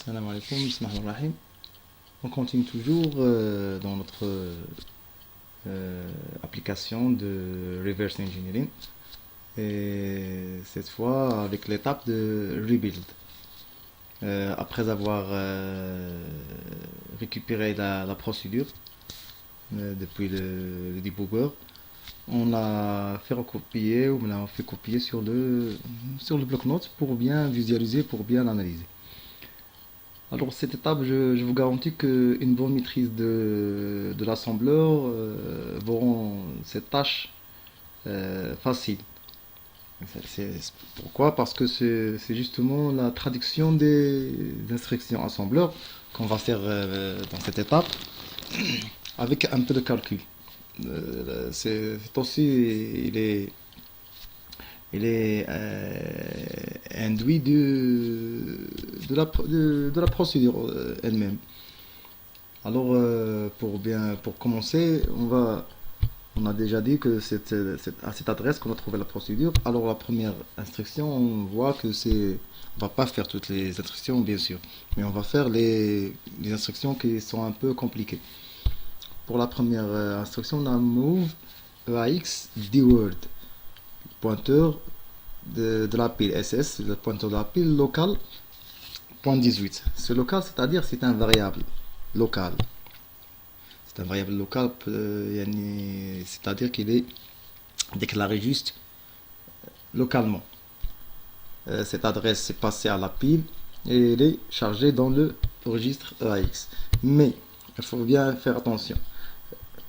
Salam alaikum, bismillahirrahmanirrahim. On continue toujours dans notre application de reverse engineering et cette fois avec l'étape de rebuild. Après avoir récupéré la procédure depuis le debugger, on l'a fait recopier ou on l'a fait copier sur le bloc-notes pour bien visualiser, pour bien analyser. Alors cette étape, je vous garantis qu'une bonne maîtrise de l'assembleur vous rend cette tâche facile. Pourquoi? Parce que c'est justement la traduction des instructions assembleur qu'on va faire dans cette étape avec un peu de calcul. C'est aussi, il est induit de la procédure elle-même. Alors, pour commencer, on a déjà dit que à cette adresse qu'on a trouvé la procédure. Alors, la première instruction, on voit que on va pas faire toutes les instructions, bien sûr, mais on va faire les instructions qui sont un peu compliquées. Pour la première instruction, on a move EAX dword, pointeur de la pile SS, le pointeur de la pile local, point 18. Ce local, c'est-à-dire c'est un variable local. C'est un variable local, c'est-à-dire qu'il est déclaré juste localement. Cette adresse est passée à la pile et elle est chargée dans le registre EAX. Mais il faut bien faire attention.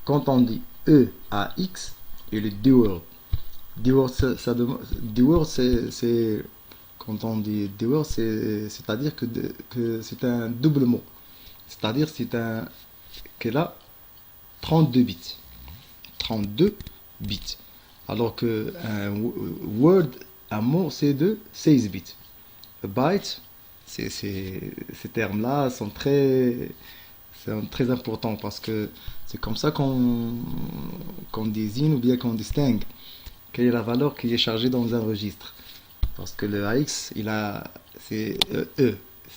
Quand on dit EAX et le dword, dword c'est quand on dit dword, c'est-à-dire que c'est un double mot. C'est-à-dire qu'elle a 32 bits. 32 bits. Alors que un word, un mot, c'est de 16 bits. A byte, ces termes-là sont très importants parce que c'est comme ça qu'on désigne ou bien qu'on distingue quelle est la valeur qui est chargée dans un registre. Parce que le AX, c'est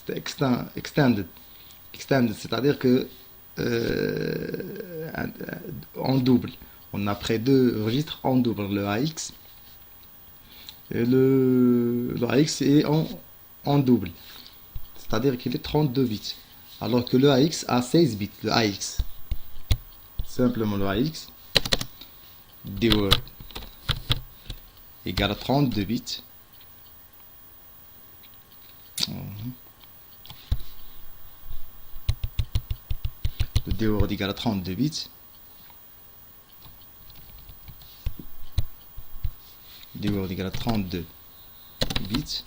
c'est extended. Extended, c'est-à-dire que en double. On a près deux registres en double, le AX et le AX est en double. C'est-à-dire qu'il est 32 bits. Alors que le AX a 16 bits. Le AX. Simplement le AX. Dword égale à 32 bits. Le dword égale à 32 bits. Dword égale à 32 bits.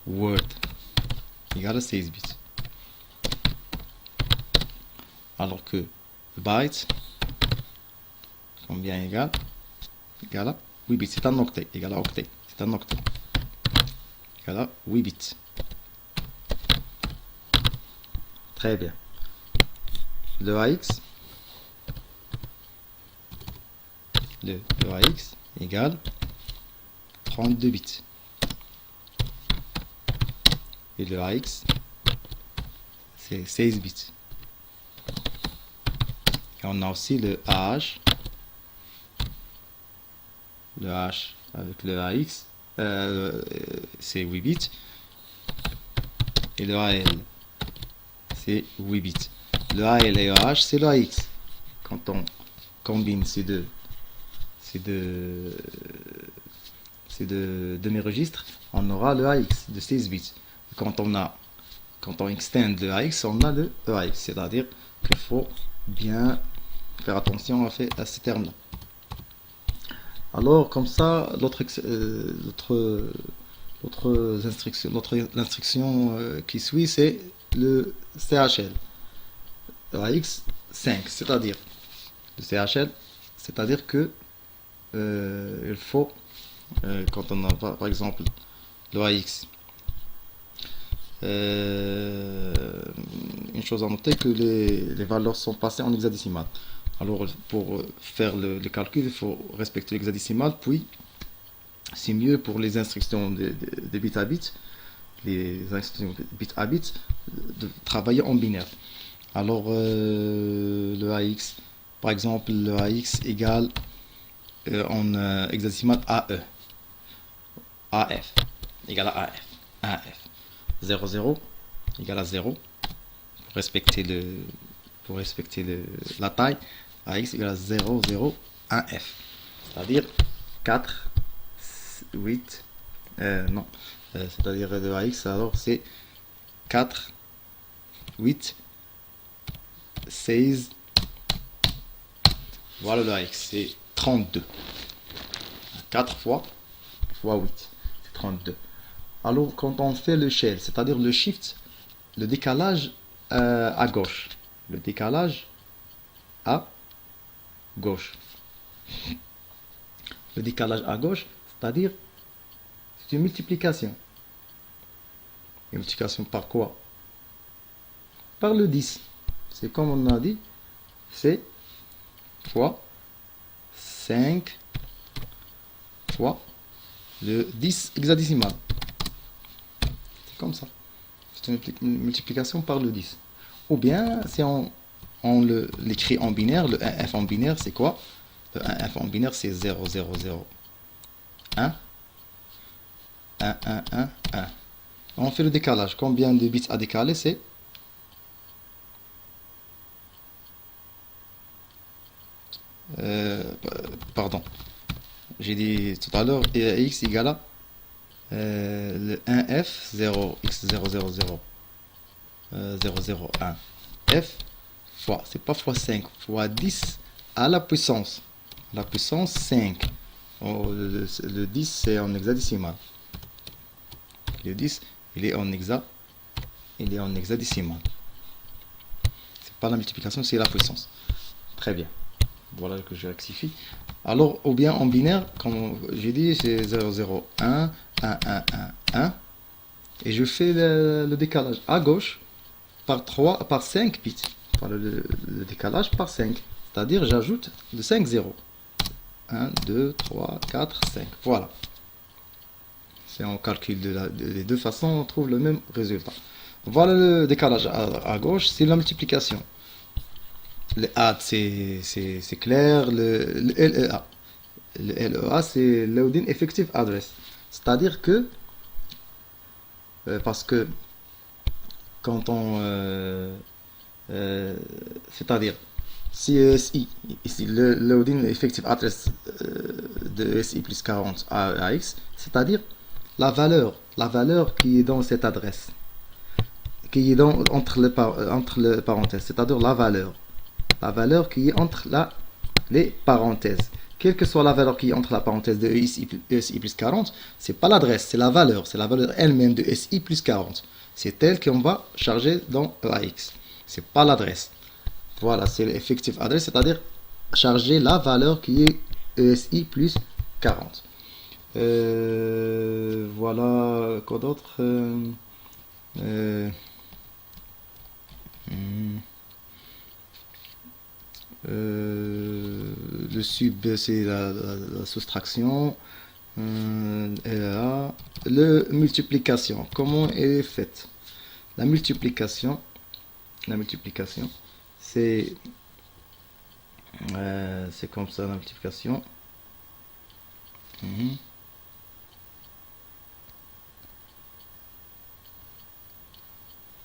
Word égale à 16 bits. Alors que byte, combien égale à 8 bits. C'est un octet. Égale à octet. C'est un octet. Égale à 8 bits. Très bien. Le AX, le AX égale 32 bits. Et le AX, c'est 16 bits. Et on a aussi le AH. Le H avec le AX, c'est 8 bits. Et le AL, c'est 8 bits. Le AL et le AH, c'est le AX. Quand on combine ces deux demi-registres, on aura le AX de 16 bits. Et quand on extend le AX, on a le EAX. C'est-à-dire qu'il faut bien faire attention à ces termes-là. Alors, comme ça, l'instruction qui suit, c'est le CHL, AX 5, c'est-à-dire le CHL, c'est-à-dire que il faut, quand on a par exemple le AX, une chose à noter que les valeurs sont passées en hexadécimal. Alors, pour faire le calcul, il faut respecter l'hexadécimal, puis c'est mieux pour les instructions de bit à bit. les instructions bit à bit, de travailler en binaire. Alors, le AX, par exemple, le AX égale en hexadécimal AE, AF, égale à AF, AF. 0, 0 égale à 0, pour respecter la taille, AX égale à 0, 0, 1F. C'est-à-dire 4, 8, non, c'est-à-dire le AX, alors c'est 4, 8, 16, voilà le AX, c'est 32. 4 fois 8, c'est 32. Alors quand on fait le shell, c'est-à-dire le shift, le décalage à gauche, le décalage à gauche, le décalage à gauche, c'est-à-dire c'est une multiplication. Une multiplication par quoi? Par le 10. C'est comme on a dit, c'est fois 5 fois le 10 hexadécimal. C'est comme ça. C'est une multiplication par le 10. Ou bien, si on l'écrit en binaire, le 1F en binaire, c'est quoi? Le 1F en binaire, c'est 0, 0, 0, 1, 1, 1, 1, 1. On fait le décalage. Combien de bits à décaler? C'est pardon, j'ai dit tout à l'heure x égale à le 1f 0x000 001 f fois, c'est pas fois 5, fois 10 à la puissance 5. Oh, le 10 c'est en hexadécimal, le 10 il est en hexadécimal, c'est pas la multiplication, c'est la puissance. Très bien, voilà que je rectifie. Alors, ou bien en binaire, comme j'ai dit, c'est 0, 0, 1, 1, 1, 1, 1. Et je fais le décalage à gauche par 3, par 5 bits. Par le décalage par 5. C'est-à-dire, j'ajoute le 5, 0. 1, 2, 3, 4, 5. Voilà. Si on calcule des deux façons, on trouve le même résultat. Voilà le décalage à gauche, c'est la multiplication. Le add, c'est clair. Le LEA. Le LEA, c'est Loading Effective Address. C'est-à-dire que, parce que quand on... c'est-à-dire, si ESI, ici, le Loading Effective Address de ESI plus 40 à X, c'est-à-dire la valeur qui est dans cette adresse, qui est entre les parenthèses, c'est-à-dire la valeur qui est entre les parenthèses. Quelle que soit la valeur qui est entre la parenthèse de ESI plus 40, c'est pas l'adresse, c'est la valeur elle-même de ESI plus 40. C'est elle qu'on va charger dans EAX. C'est pas l'adresse. Voilà, c'est l'effective address, c'est-à-dire charger la valeur qui est ESI plus 40. Voilà, quoi d'autre? Le sub, c'est la soustraction. La multiplication, comment elle est faite? La multiplication, c'est comme ça, la multiplication.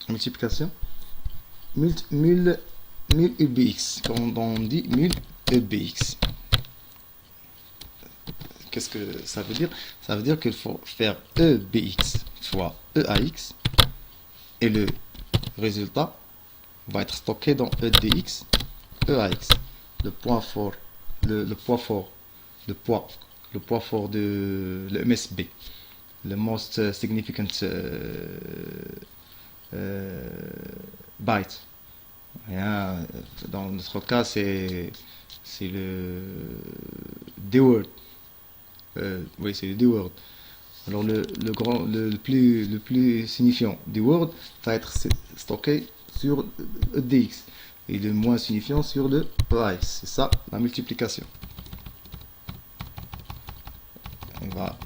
Multiplication mul UBX, comme on dit mul UBX. Qu'est-ce que ça veut dire? Ça veut dire qu'il faut faire EBX fois EAX et le résultat va être stocké dans EDX EAX. Le point fort, le poids fort de l'MSB, le most significant byte. Dans notre cas, c'est le D-word. Oui, c'est le D-word. Alors le plus signifiant D-word va être stocké sur le DX et le moins signifiant sur le EAX. C'est ça la multiplication. On va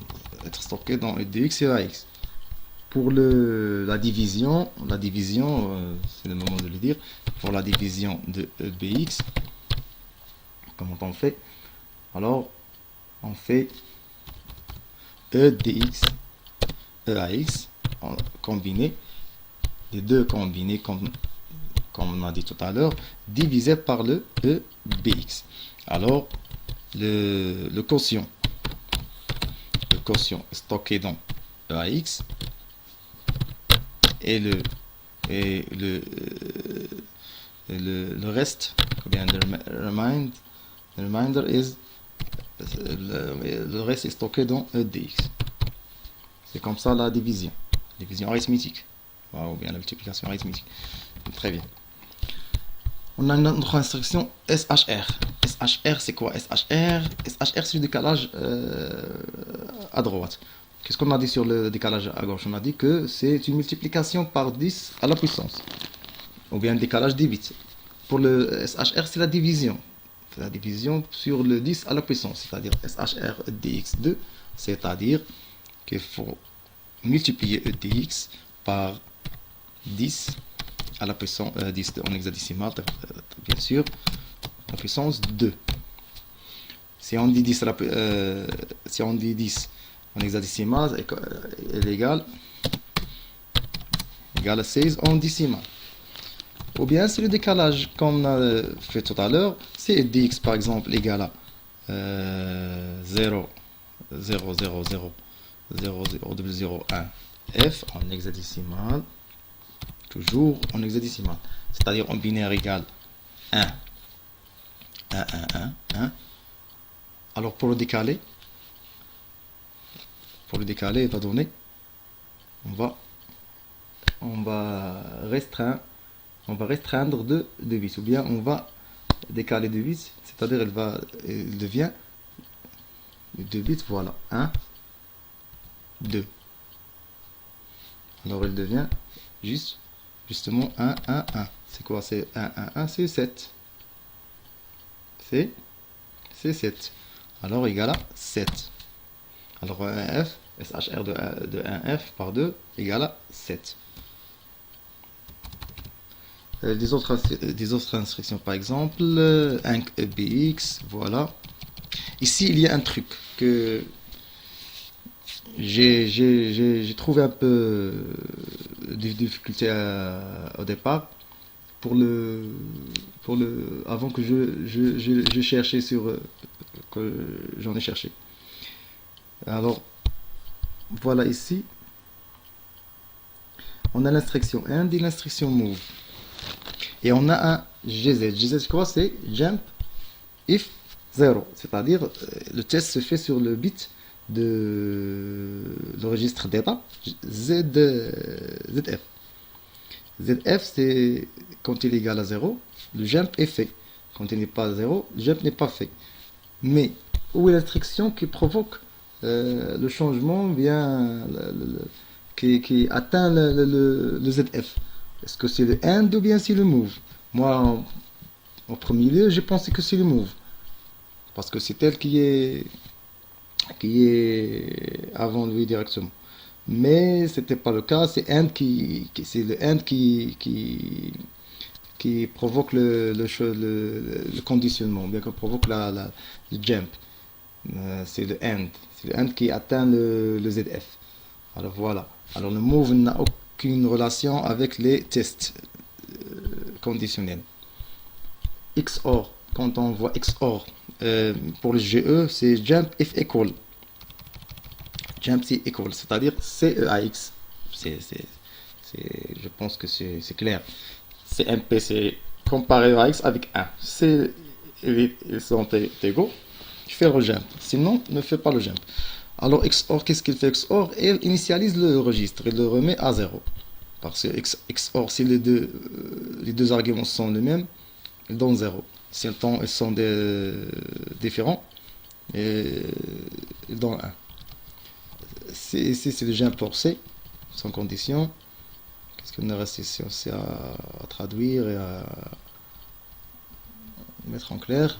être stocké dans le DX et EAX. Pour la division, c'est le moment de le dire. Pour la division de EBX, comment on fait? Alors, on fait EDX, EAX, combiné, les deux combinés comme on a dit tout à l'heure, divisé par le EBX. Alors, le quotient est stocké dans EAX et le reste, ou bien le reste est stocké dans EDX. C'est comme ça la division arithmétique, ou bien la multiplication arithmétique. Très bien. On a une autre instruction SHR. SHR, c'est quoi? SHR, c'est le décalage à droite. Qu'est-ce qu'on a dit sur le décalage à gauche? On a dit que c'est une multiplication par 10 à la puissance, ou bien un décalage des bits. Pour le SHR, c'est la division. C'est la division sur le 10 à la puissance, c'est-à-dire SHR dx2, c'est-à-dire qu'il faut multiplier EDX par 10 à la puissance 10 en hexadécimal, bien sûr, la puissance 2. Si on dit 10 en hexadécimal, elle est égale à 16 en décimal. Ou bien c'est le décalage comme on a fait tout à l'heure, c'est EDX par exemple égal à 0, 0, 0, 0, 0, 0, 0, 1 f en hexadécimal, toujours en hexadécimal, c'est-à-dire en binaire égal 1, 1, 1, 1, 1. Alors pour le décaler, il va donner, on va restreindre de bits, ou bien on va décaler de bits, c'est-à-dire il devient 2 bits, voilà, 1, 2. Alors il devient justement 1, 1, 1. C'est quoi? C'est 1, 1, 1, c'est 7. C'est 7. Alors égal à 7. Alors 1F, SHR de 1F par 2 égale à 7. Des autres instructions par exemple, 1BX, voilà. Ici il y a un truc que j'ai trouvé un peu de difficulté au départ avant que je cherchais que j'en ai cherché. Alors voilà, ici on a l'instruction end et l'instruction move, et on a un GZ quoi? C'est jump if 0, c'est-à-dire le test se fait sur le bit de le registre data ZF. ZF, c'est quand il est égal à 0, le jump est fait. Quand il n'est pas à 0, le jump n'est pas fait. Mais où est l'instruction qui provoque le changement bien qui atteint le ZF? Est-ce que c'est le end ou bien c'est le move? Moi, en premier lieu, j'ai pensé que c'est le move, parce que c'est elle qui est avant lui directement. Mais c'était pas le cas. C'est le end qui provoque le conditionnement, bien qu'on provoque le jump. C'est le end qui atteint le ZF. Alors voilà. Alors le move n'a aucune relation avec les tests conditionnels. XOR, quand on voit XOR pour le GE, c'est jump if equal. Jump if equal, c'est-à-dire CEAX. Je pense que c'est clair. CMP, c'est comparer AX avec 1. Si ils sont égaux, tu fais le jump. Sinon, ne fais pas le jump. Alors XOR, qu'est-ce qu'il fait? XOR, il initialise le registre, il le remet à 0. Parce que XOR, si les deux arguments sont les mêmes, ils donnent 0. Si ils sont différents, ils donnent 1. Ici, c'est le jump forcé, sans condition. Qu'est-ce qu'on a resté ici? C'est à traduire et à mettre en clair.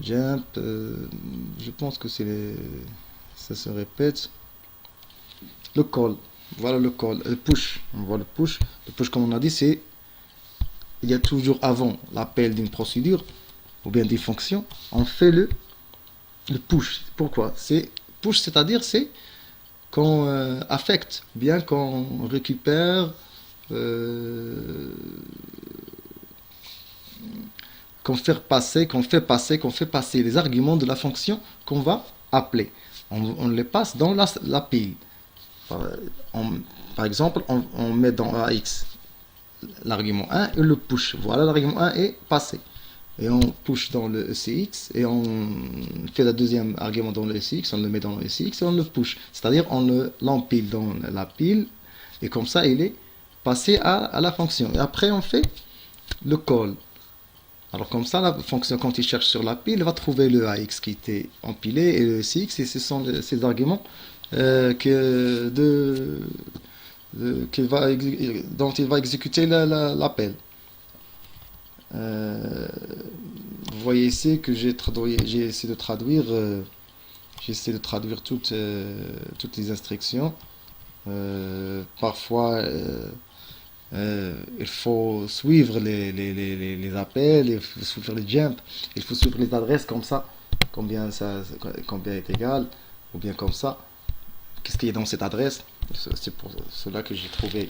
Jump, je pense que ça se répète. le call. Voilà le call, le push. On voit le push. Le push, comme on a dit, c'est il y a toujours avant l'appel d'une procédure ou bien d'une fonction, on fait le push. Pourquoi? C'est push, c'est-à-dire c'est qu'on affecte, bien qu'on récupère, euh, qu'on fait passer les arguments de la fonction qu'on va appeler. On les passe dans la pile. Par, par exemple, on met dans AX l'argument 1 et le push. Voilà, l'argument 1 est passé. Et on push dans le ECX et on fait le deuxième argument dans le ECX, on le met dans le ECX et on le push. C'est-à-dire on l'empile dans la pile et comme ça il est passé à la fonction. Et après on fait le call. Alors comme ça la fonction quand il cherche sur la pile, il va trouver le AX qui était empilé et le ECX et ce sont ces arguments dont il va exécuter l'appel. Vous voyez ici que j'ai essayé de traduire, toutes les instructions. Parfois, il faut suivre les appels, il faut suivre les jumps, il faut suivre les adresses comme ça, combien est égal, ou bien comme ça. Qu'est-ce qu'il y a dans cette adresse? C'est pour cela que j'ai trouvé.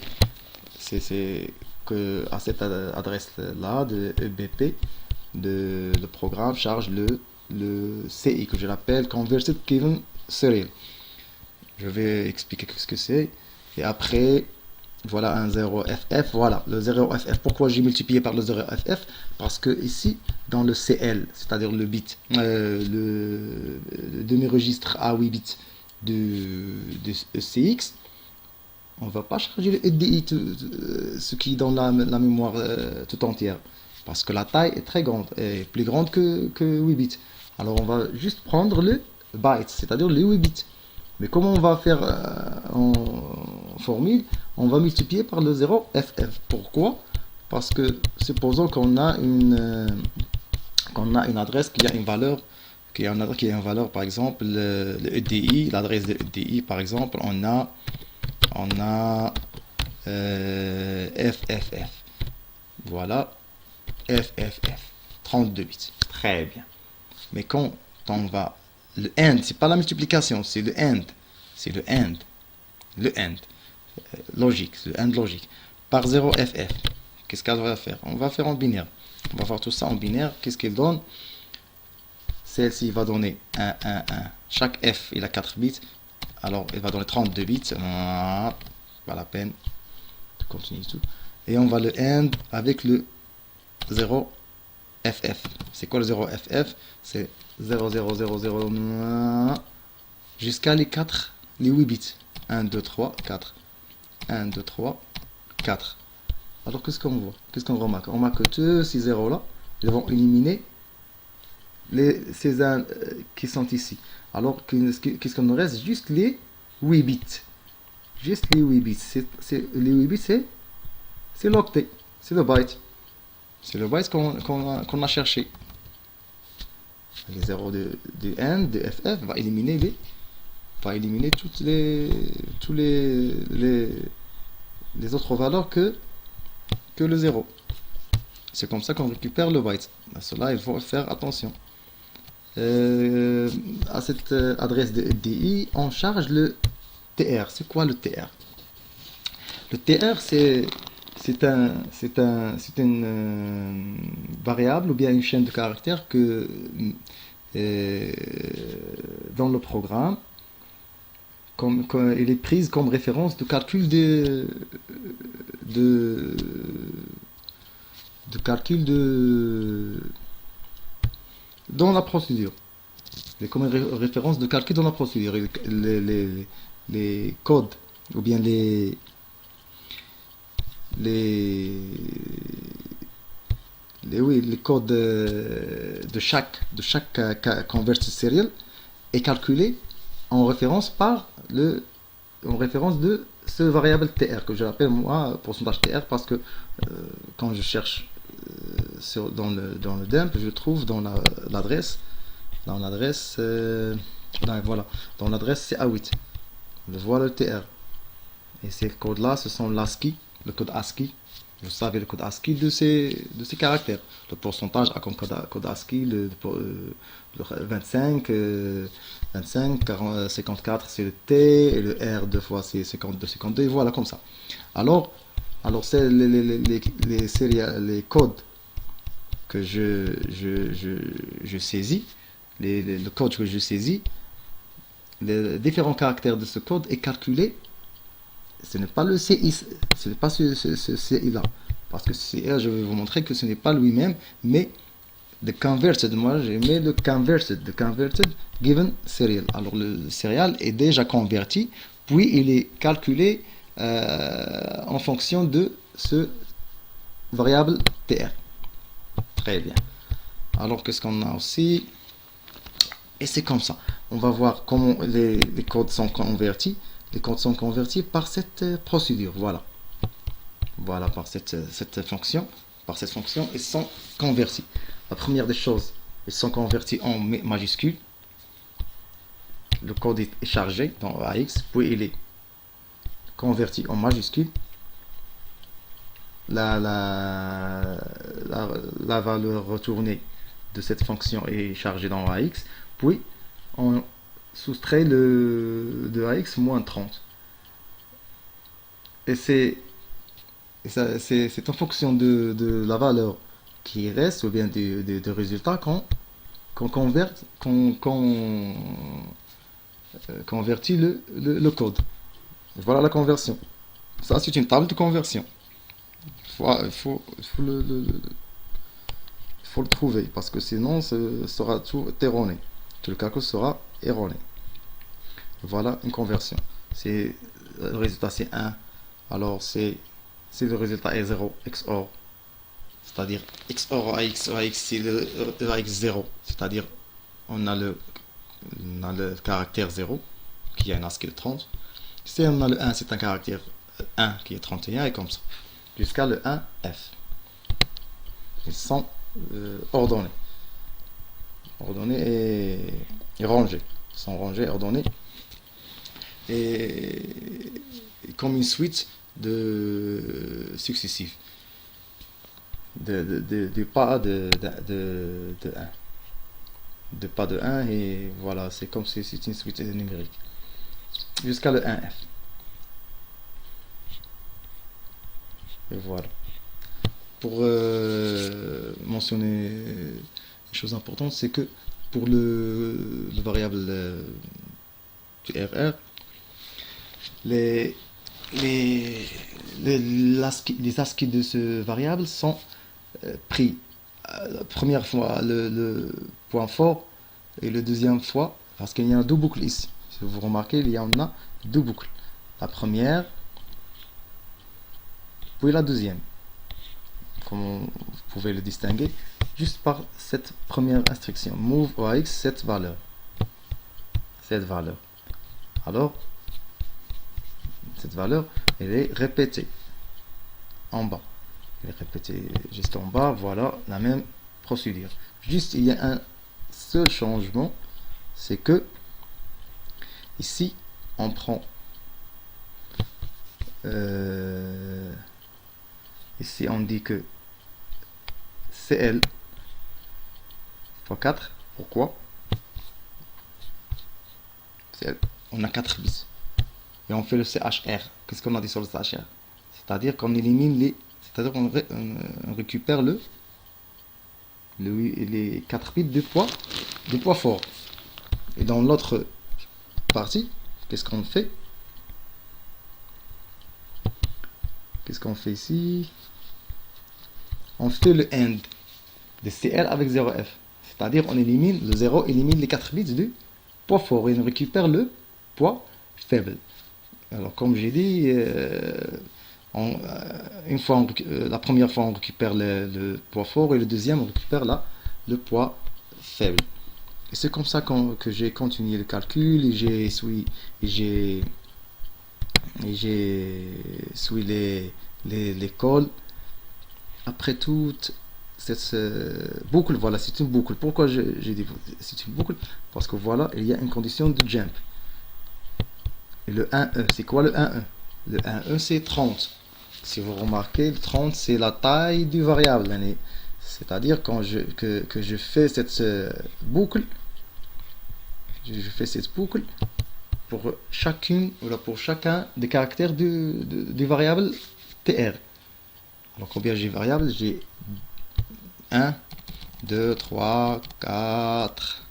C'est que à cette adresse-là de EBP, le programme charge le CI que je l'appelle Converted Given Serial. Je vais expliquer ce que c'est. Et après, voilà un 0FF. Voilà, le 0FF. Pourquoi j'ai multiplié par le 0FF? Parce que ici, dans le CL, c'est-à-dire le bit, le demi-registre à 8 bits de CX, on ne va pas charger le EDI, ce qui est dans la mémoire tout entière. Parce que la taille est très grande, est plus grande que 8 bits. Alors on va juste prendre le byte, c'est-à-dire les 8 bits. Mais comment on va faire en formule? On va multiplier par le 0FF. Pourquoi? Parce que supposons qu'on a une adresse qui a une valeur, par exemple le EDI, l'adresse de EDI par exemple, on a FFF. Voilà, FFF, 32 bits. Très bien. Mais quand on va le AND, c'est pas la multiplication, c'est le AND. C'est le AND. Le AND. Logique, le AND logique. Par 0FF. Qu'est-ce qu'elle va faire? On va faire en binaire. On va faire tout ça en binaire. Qu'est-ce qu'il donne? Celle-ci va donner 1, 1, 1. Chaque F, il a 4 bits. Alors, il va donner 32 bits. Pas la peine de continuer tout. Et on va le AND avec le 0FF. C'est quoi le 0FF? C'est 0, 0, 0, 0, jusqu'à les 8 bits. 1, 2, 3, 4. 1, 2, 3, 4. Alors, qu'est-ce qu'on voit? Qu'est-ce qu'on remarque? On remarque que tous ces zéros-là, ils vont éliminer ces 1 qui sont ici. Alors, qu'est-ce qu'on nous reste? Juste les 8 bits. Juste les 8 bits. Les 8 bits, c'est l'octet. C'est le byte. C'est le byte qu'on a cherché. Les 0 de N, de FF, va éliminer tous les autres valeurs que le 0. C'est comme ça qu'on récupère le byte. À cela, il faut faire attention. À cette adresse de DI, on charge le TR. C'est quoi le TR? Le TR, c'est une variable ou bien une chaîne de caractères que dans le programme, elle est prise comme référence de calcul dans la procédure. Elle est comme référence de calcul dans la procédure. Les codes ou bien les codes de chaque converted serial est calculé en référence de ce variable TR que je l'appelle moi pourcentage TR parce que quand je cherche dans le dump, je trouve dans l'adresse voilà, dans l'adresse c'est A8. Voilà le TR. Et ces codes-là, ce sont l'ASCII, le code ASCII. Vous savez le code ASCII de ces caractères. Le pourcentage a comme code ASCII le 25, 25, 40, 54 c'est le T, et le R deux fois c'est 52, 52, et voilà comme ça. Alors, c'est les codes que je saisis, le code que je saisis, les différents caractères de ce code est calculé. Ce n'est pas le CI, ce n'est pas ce CI-là. Parce que CI, je vais vous montrer que ce n'est pas lui-même, mais the converted. Moi, j'ai mis le converted, the converted given serial. Alors, le serial est déjà converti, puis il est calculé en fonction de ce variable TR. Très bien. Alors, qu'est-ce qu'on a aussi? Et c'est comme ça. On va voir comment les codes sont convertis. Les codes sont convertis par cette procédure. Voilà. Voilà, par cette fonction. Par cette fonction, ils sont convertis. La première des choses, ils sont convertis en majuscules. Le code est chargé dans AX, puis il est converti en majuscules. La valeur retournée de cette fonction est chargée dans AX, puis on soustrait de AX moins 30. Et c'est en fonction de la valeur qui reste, ou bien du résultat qu'on convertit le code. Voilà la conversion. Ça, c'est une table de conversion. Il faut le trouver, parce que sinon, ce sera tout erroné. Tout le calcul sera erroné. Voilà une conversion. Le résultat, c'est 1. Alors, si le résultat est 0, XOR, c'est-à-dire XOR AX, AX, c'est le AX 0, c'est-à-dire on a le caractère 0, qui a un ASCII de 30. Si on a le 1, c'est un caractère 1 qui est 31, et comme ça, jusqu'à le 1F. Ils sont ordonnés. Ordonnés et rangés. Ils sont rangés, ordonnés. Et comme une suite de successifs. De pas de 1. De pas de 1, et voilà, c'est comme si c'est une suite numérique. Jusqu'à le 1F. Et voilà. Pour mentionner une chose importante, c'est que pour le variable RR, les ASCII de ce variable sont pris la première fois le point fort, et la deuxième fois, parce qu'il y a deux boucles ici. Si vous remarquez, il y en a deux boucles. La première, puis la deuxième. Comme vous pouvez le distinguer juste par cette première instruction. Move AX cette valeur. Alors, cette valeur, elle est répétée en bas. Elle est répétée juste en bas. Voilà la même procédure. Juste, il y a un seul changement, c'est que ici, on prend ici, on dit que CL fois 4. Pourquoi? CL, on a 4 bits. Et on fait le CHR. Qu'est-ce qu'on a dit sur le CHR? C'est-à-dire qu'on élimine c'est-à-dire qu'on récupère les 4 bits de poids fort. Et dans l'autre partie, qu'est-ce qu'on fait? Qu'est-ce qu'on fait ici? On fait le AND de CL avec 0F. C'est-à-dire on élimine, le 0 élimine les 4 bits du poids fort et on récupère le poids faible. Alors comme j'ai dit, la première fois on récupère le poids fort, et le deuxième on récupère le poids faible. Et c'est comme ça que j'ai continué le calcul, et j'ai suivi les cols. Après toute cette boucle, voilà, c'est une boucle. Pourquoi j'ai dit c'est une boucle? Parce que voilà, il y a une condition de jump. Et le 1E, c'est quoi le 1E? Le 1e, c'est 30. Si vous remarquez, le 30, c'est la taille du variable. C'est-à-dire que je fais cette boucle, je fais cette boucle pour chacune, ou pour chacun des caractères du variable tr. Alors combien j'ai de variables? J'ai 1, 2, 3, 4,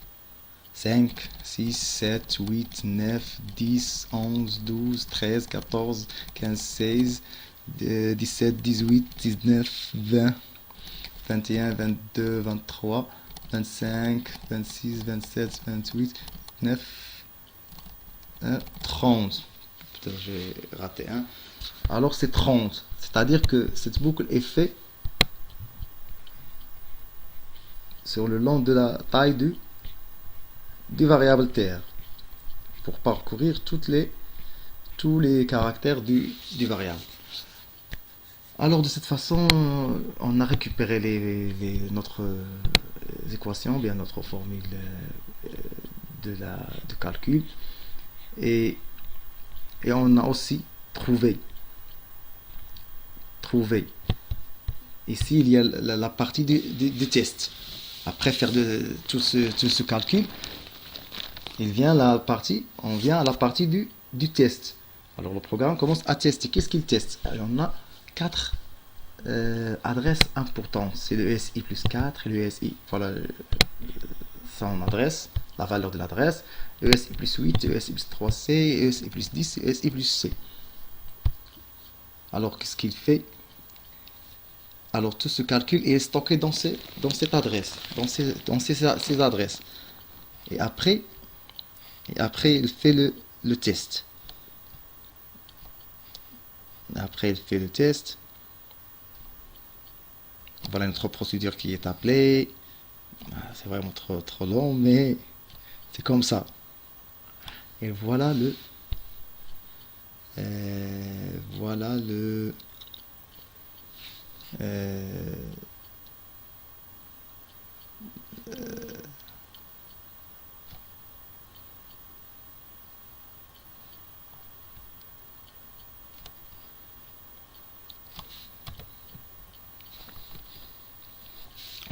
5, 6, 7, 8, 9, 10, 11, 12, 13, 14, 15, 16, 17, 18, 19, 20, 21, 22, 23, 25, 26, 27, 28, 29, 30. Peut-être j'ai raté un. Alors c'est 30. C'est-à-dire que cette boucle est faite sur le long de la taille du variable tr pour parcourir tous les caractères du variable. Alors de cette façon, on a récupéré notre équation, bien notre formule de calcul, et on a aussi trouvé. Ici, il y a la partie du test. Après faire tout ce calcul, on vient à la partie du test. Alors le programme commence à tester. Qu'est-ce qu'il teste? On a 4 adresses importantes. C'est le ESI plus 4 et le ESI. Voilà son adresse, la valeur de l'adresse. ESI plus 8, ESI plus 3C, ESI plus 10, ESI plus C. Alors qu'est-ce qu'il fait? Alors tout ce calcul est stocké dans cette adresse, dans ces adresses. Et après, il fait le test. Après, il fait le test. Voilà notre procédure qui est appelée. C'est vraiment trop long, mais c'est comme ça. Et voilà voilà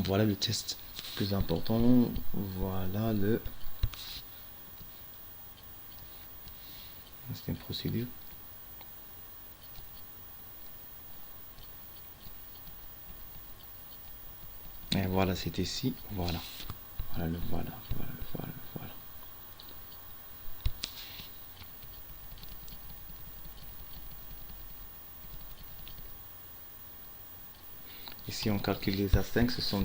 voilà le test plus important. Voilà c'est une procédure. Et voilà, c'est ici. Voilà. Voilà. Ici, on calcule les A5. Ce sont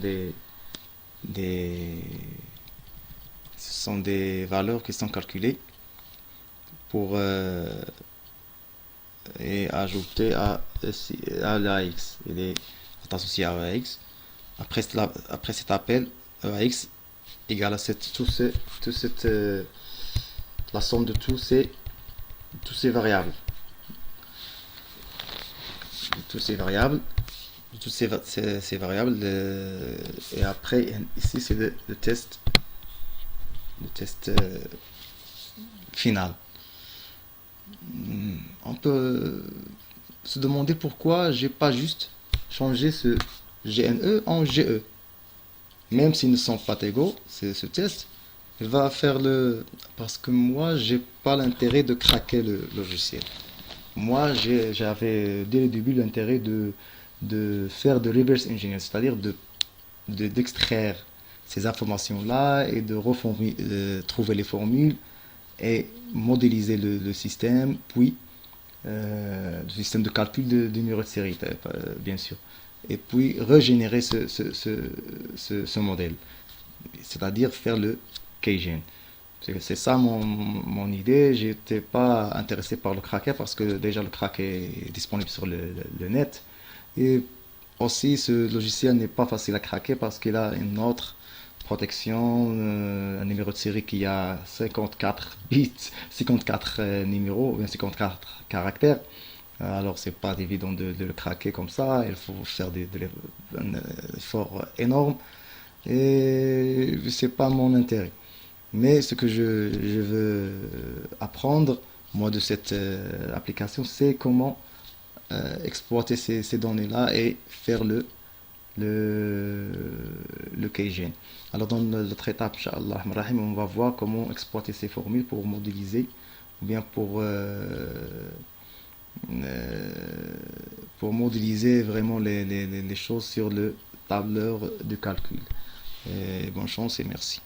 des valeurs qui sont calculées pour et ajouter à l'AX. Il est associé à AX. Après cet appel, AX égale à la somme de tous ces variables. Ces variables. Ces variables. Et après, ici, c'est le test. Le test final. On peut se demander pourquoi j'ai pas juste changé ce GNE en GE. Même s'ils ne sont pas égaux, ce test, il va faire parce que moi, j'ai pas l'intérêt de craquer le logiciel. Moi, j'avais dès le début l'intérêt de faire de reverse engineering, c'est-à-dire d'extraire ces informations-là et de trouver les formules et modéliser le système, puis le système de calcul de numéro de série, bien sûr, et puis régénérer ce modèle, c'est-à-dire faire le keygen. C'est ça mon idée. J'étais pas intéressé par le craquet parce que déjà le craquet est disponible sur le net. Et aussi ce logiciel n'est pas facile à craquer parce qu'il a une autre protection, un numéro de série qui a 54 bits, 54 numéros, ou bien 54 caractères. Alors c'est pas évident de le craquer comme ça. Il faut faire un effort énorme. Et c'est pas mon intérêt. Mais ce que je veux apprendre, moi, de cette application, c'est comment exploiter ces données-là et faire le, le KGN. Alors, dans notre étape, Inch'Allah, on va voir comment exploiter ces formules pour modéliser ou bien euh, pour modéliser vraiment les choses sur le tableur de calcul. Et bonne chance et merci.